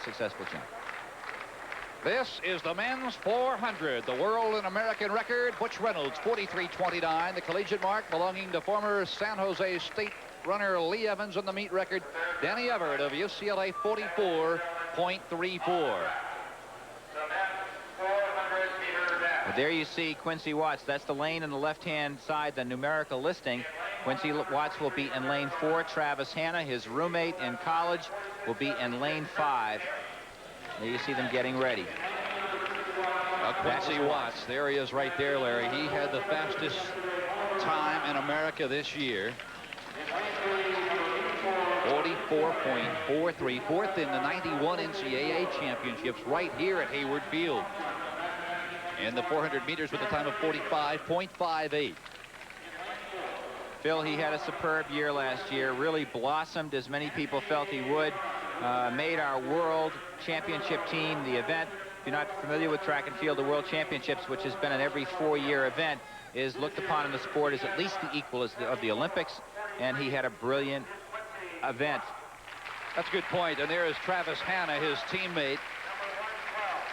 successful jump. This is the men's 400, the world and American record. Butch Reynolds, 43.29, the collegiate mark belonging to former San Jose State runner Lee Evans, and the meet record, Danny Everett of UCLA, 44.34. There you see Quincy Watts. That's the lane on the left-hand side, the numerical listing. Quincy Watts will be in lane 4. Travis Hanna, his roommate in college, will be in lane 5. There you see them getting ready. Quincy Watts, there he is right there, Larry. He had the fastest time in America this year. 44.43, fourth in the 91 NCAA championships right here at Hayward Field. And the 400 meters with a time of 45.58. Phil, he had a superb year last year, really blossomed as many people felt he would, made our world championship team. The event, if you're not familiar with track and field, the World Championships, which has been an every 4-year event, is looked upon in the sport as at least the equal of the Olympics, and he had a brilliant event. That's a good point. And there is Travis Hanna, his teammate.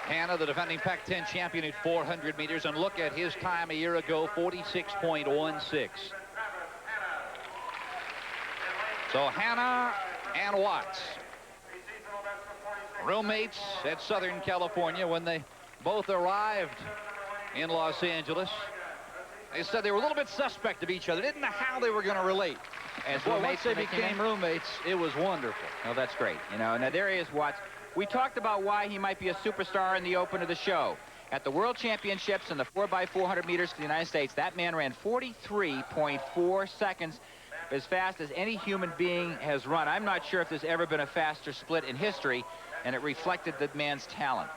Hanna, the defending Pac Ten champion at 400 meters, and look at his time a year ago, 46.16. So Hanna and Watts, roommates at Southern California, when they both arrived in Los Angeles, they said they were a little bit suspect of each other, didn't know how they were going to relate. As well, once they became roommates, it was wonderful. Oh, that's great. You know, now there he is, Watts. We talked about why he might be a superstar in the open of the show. At the World Championships in the 4x400 meters for the United States, that man ran 43.4 seconds, as fast as any human being has run. I'm not sure if there's ever been a faster split in history, and it reflected the man's talent.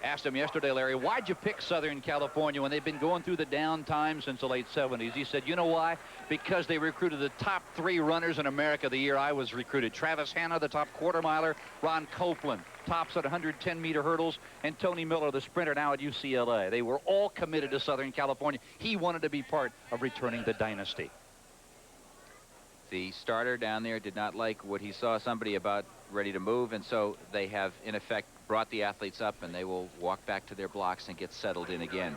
Asked him yesterday, Larry, why'd you pick Southern California when they've been going through the down times since the late 70s? He said, you know why? Because they recruited the top 3 runners in America the year I was recruited. Travis Hanna, the top quarter miler. Ron Copeland, tops at 110-meter hurdles. And Tony Miller, the sprinter, now at UCLA. They were all committed to Southern California. He wanted to be part of returning the dynasty. The starter down there did not like what he saw somebody about ready to move, and so they have, in effect, brought the athletes up, and they will walk back to their blocks and get settled in again.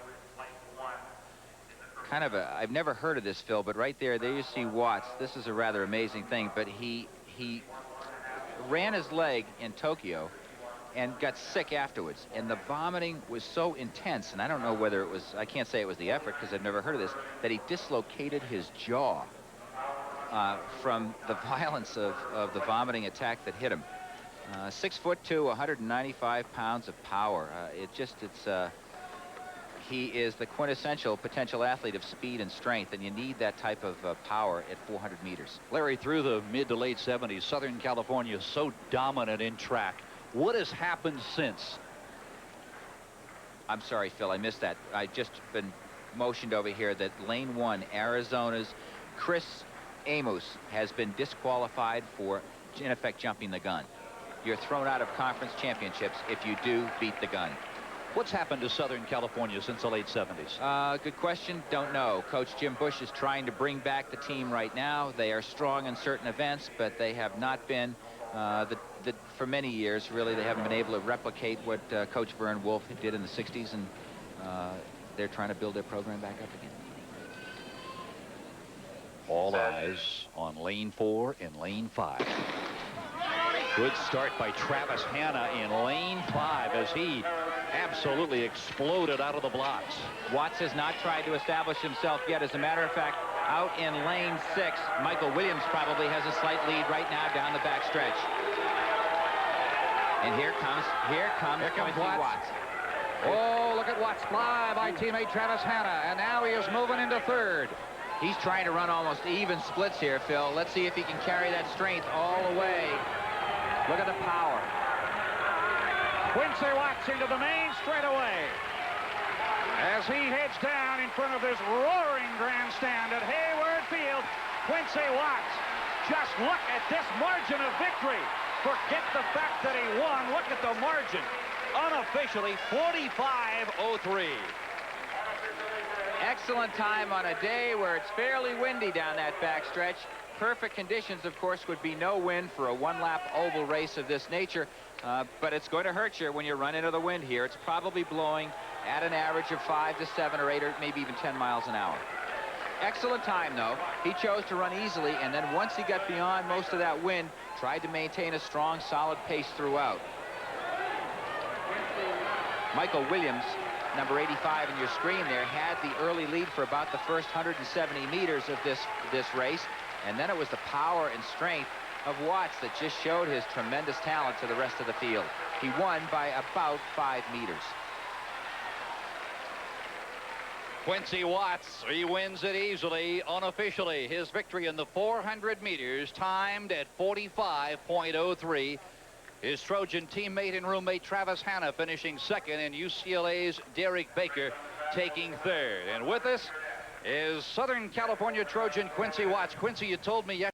Kind of a, I've never heard of this, Phil, but right there you see Watts. This is a rather amazing thing, but he ran his leg in Tokyo and got sick afterwards, and the vomiting was so intense, and I don't know whether it was, I can't say it was the effort because I've never heard of this, that he dislocated his jaw from the violence of the vomiting attack that hit him. 6'2", 195 pounds of power. He is the quintessential potential athlete of speed and strength, and you need that type of power at 400 meters. Larry, through the mid to late 70s, Southern California is so dominant in track. What has happened since? I'm sorry, Phil, I missed that. I just been motioned over here that lane 1, Arizona's Chris Amos, has been disqualified for, in effect, jumping the gun. You're thrown out of conference championships if you do beat the gun. What's happened to Southern California since the late 70s? Good question. Don't know. Coach Jim Bush is trying to bring back the team right now. They are strong in certain events, but they have not been, for many years, really, they haven't been able to replicate what Coach Vern Wolf did in the 60s, and they're trying to build their program back up again. All eyes on lane 4 and lane 5. Good start by Travis Hanna in lane 5 as he absolutely exploded out of the blocks. Watts has not tried to establish himself yet. As a matter of fact, out in lane 6, Michael Williams probably has a slight lead right now down the back stretch. And here comes Quincy Watts. Oh, look at Watts fly by teammate Travis Hanna, and now he is moving into 3rd. He's trying to run almost even splits here, Phil. Let's see if he can carry that strength all the way. Look at the power. Quincy Watts into the main straightaway as he heads down in front of this roaring grandstand at Hayward Field. Quincy Watts, just look at this margin of victory. Forget the fact that he won. Look at the margin. Unofficially 45.03. Excellent time on a day where it's fairly windy down that backstretch. Perfect conditions, of course, would be no wind for a one-lap oval race of this nature. But it's going to hurt you when you run into the wind here. It's probably blowing at an average of 5 to 7 or 8 or maybe even 10 miles an hour. Excellent time, though. He chose to run easily, and then once he got beyond most of that wind, tried to maintain a strong, solid pace throughout. Michael Williams, number 85 in your screen there, had the early lead for about the first 170 meters of this race, and then it was the power and strength of Watts that just showed his tremendous talent to the rest of the field. He won by about 5 meters. Quincy Watts, he wins it easily, unofficially. His victory in the 400 meters, timed at 45.03. His Trojan teammate and roommate Travis Hanna finishing second, and UCLA's Derek Baker taking third. And with us is Southern California Trojan Quincy Watts. Quincy, you told me yesterday